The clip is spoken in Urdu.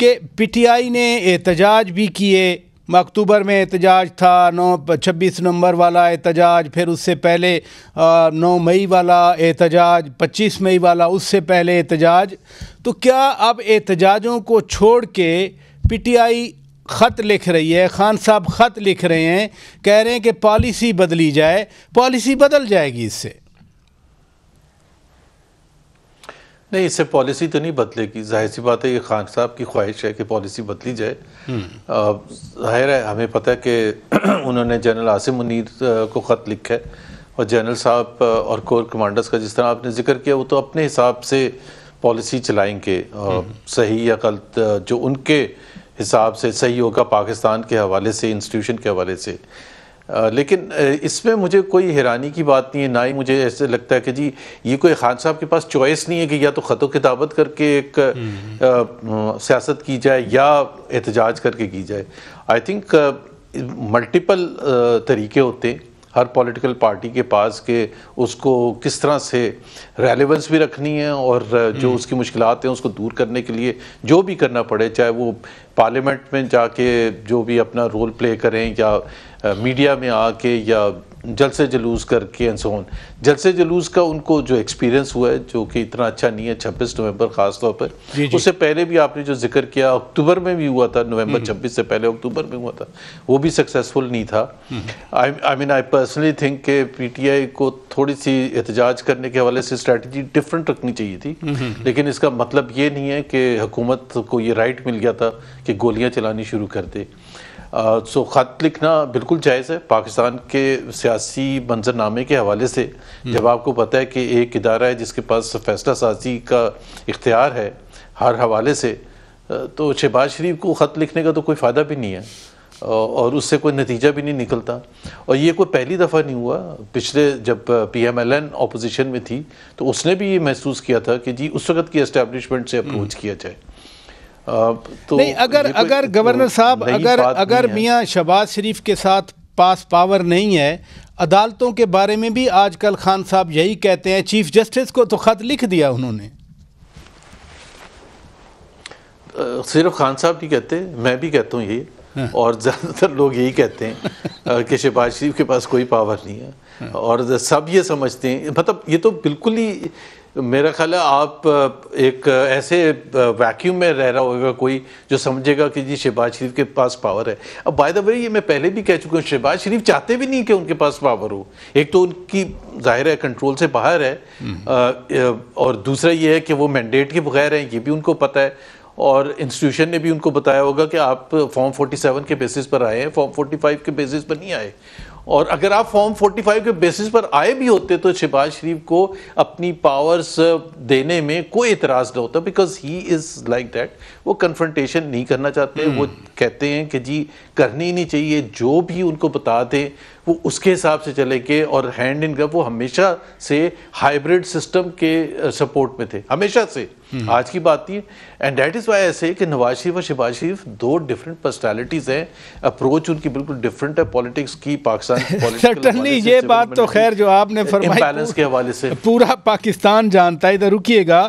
کہ پی ٹی آئی نے احتجاج بھی کیے، اکتوبر میں احتجاج تھا، 26 نومبر والا احتجاج، پھر اس سے پہلے 9 مئی والا احتجاج، 25 مئی والا اس سے پہلے احتجاج. تو کیا اب احتجاجوں کو چھوڑ کے پی ٹی آئی خط لکھ رہی ہے، خان صاحب خط لکھ رہے ہیں، کہہ رہے ہیں کہ پالیسی بدلی جائے؟ پالیسی بدل جائے گی اس سے؟ نہیں، اس سے پالیسی تو نہیں بدلے گی. ظاہر سی بات ہے یہ خان صاحب کی خواہش ہے کہ پالیسی بدلی جائے. ظاہر ہے ہمیں پتہ ہے کہ انہوں نے جنرل عاصم منیر کو خط لکھا ہے، اور جنرل صاحب اور کور کمانڈرز کا جس طرح آپ نے ذکر کیا وہ تو اپنے حساب سے پالیسی چلائیں گے، صحیح یا غلط جو ان کے حساب سے صحیح ہوگا پاکستان کے حوالے سے، انسٹیٹیوشن کے حوالے سے. لیکن اس میں مجھے کوئی حیرانی کی بات نہیں ہے، نہ ہی مجھے ایسے لگتا ہے کہ جی یہ کوئی خان صاحب کے پاس چوائس نہیں ہے کہ یا تو خط و کتابت کر کے ایک سیاست کی جائے یا احتجاج کر کے کی جائے. آئی تھنک ملٹیپل طریقے ہوتے ہیں ہر پولیٹیکل پارٹی کے پاس کہ اس کو کس طرح سے ریلیونس بھی رکھنی ہے، اور جو اس کی مشکلات ہیں اس کو دور کرنے کے لیے جو بھی کرنا پڑے، چاہے وہ پارلیمنٹ میں جا کے جو بھی اپنا رول پلے کریں یا میڈیا میں آ کے یا جلسے جلوس کر کے انسون. جلسے جلوس کا ان کو جو ایکسپیرینس ہوا ہے جو کہ اتنا اچھا نہیں ہے 26 نومبر خاص طور پر، اس سے پہلے بھی آپ نے جو ذکر کیا اکتوبر میں بھی ہوا تھا، نومبر 26 سے پہلے اکتوبر میں ہوا تھا، وہ بھی سکسیسفل نہیں تھا. آئی پرسنلی تھنک کہ پی ٹی آئی کو تھوڑی سی احتجاج کرنے کے حوالے سے اسٹریٹجی ڈفرینٹ رکھنی چاہیے تھی. لیکن اس کا مطلب یہ نہیں ہے کہ حکومت کو یہ رائٹ مل گیا تھا کہ گولیاں چلانی شروع کر دے. سو خط لکھنا بالکل جائز ہے پاکستان کے سیاسی منظر نامے کے حوالے سے. جب آپ کو پتہ ہے کہ ایک ادارہ ہے جس کے پاس فیصلہ سازی کا اختیار ہے ہر حوالے سے، تو شہباز شریف کو خط لکھنے کا تو کوئی فائدہ بھی نہیں ہے اور اس سے کوئی نتیجہ بھی نہیں نکلتا. اور یہ کوئی پہلی دفعہ نہیں ہوا. پچھلے جب P M L N opposition میں تھی تو اس نے بھی یہ محسوس کیا تھا کہ جی اس وقت کی اسٹیبلشمنٹ سے اپروچ کیا جائے. نہیں، اگر گورنر صاحب اگر میاں شہباز شریف کے ساتھ پاس پاور نہیں ہے، عدالتوں کے بارے میں بھی آج کل خان صاحب یہی کہتے ہیں. چیف جسٹس کو تو خط لکھ دیا انہوں نے. صرف خان صاحب نہیں کہتے، میں بھی کہتا ہوں یہ، اور زیادہ تر لوگ یہی کہتے ہیں کہ شہباز شریف کے پاس کوئی پاور نہیں ہے، اور سب یہ سمجھتے ہیں. مطلب یہ تو بالکل ہی میرا خیال ہے آپ ایک ایسے ویکیوم میں رہ رہا ہوگا کوئی جو سمجھے گا کہ جی شہباز شریف کے پاس پاور ہے. اب بائی دا وے یہ میں پہلے بھی کہہ چکا ہوں، شہباز شریف چاہتے بھی نہیں کہ ان کے پاس پاور ہو. ایک تو ان کی ظاہر ہے کنٹرول سے باہر ہے، اور دوسرا یہ ہے کہ وہ مینڈیٹ کے بغیر ہیں، یہ بھی ان کو پتہ ہے، اور انسٹیٹیوشن نے بھی ان کو بتایا ہوگا کہ آپ فارم 47 کے بیسس پر آئے ہیں، فارم 45 کے بیسس پر نہیں آئے. اور اگر آپ فارم 45 کے بیسس پر آئے بھی ہوتے تو شہباز شریف کو اپنی پاورز دینے میں کوئی اعتراض نہ ہوتا، because he is like that. وہ کنفرنٹیشن نہیں کرنا چاہتے، وہ کہتے ہیں کہ جی کرنی ہی نہیں چاہیے، جو بھی ان کو بتا دیں وہ اس کے حساب سے چلے گے. اور ہینڈ ان گلو وہ ہمیشہ سے ہائیبرڈ سسٹم کے سپورٹ میں تھے، ہمیشہ سے، آج کی بات نہیں. اینڈ دیٹ از وائی ایسے کہ نواز شریف اور شہباز شریف دو ڈفرینٹ پرسنالٹیز ہیں، اپروچ ان کی بالکل ڈفرینٹ ہے پالیٹکس کی، پاکستان سرٹنلی. یہ بات تو خیر جو آپ نے فرمائی امبیلنس کے حوالے سے پورا پاکستان جانتا ہے. ادھر رکیے گا.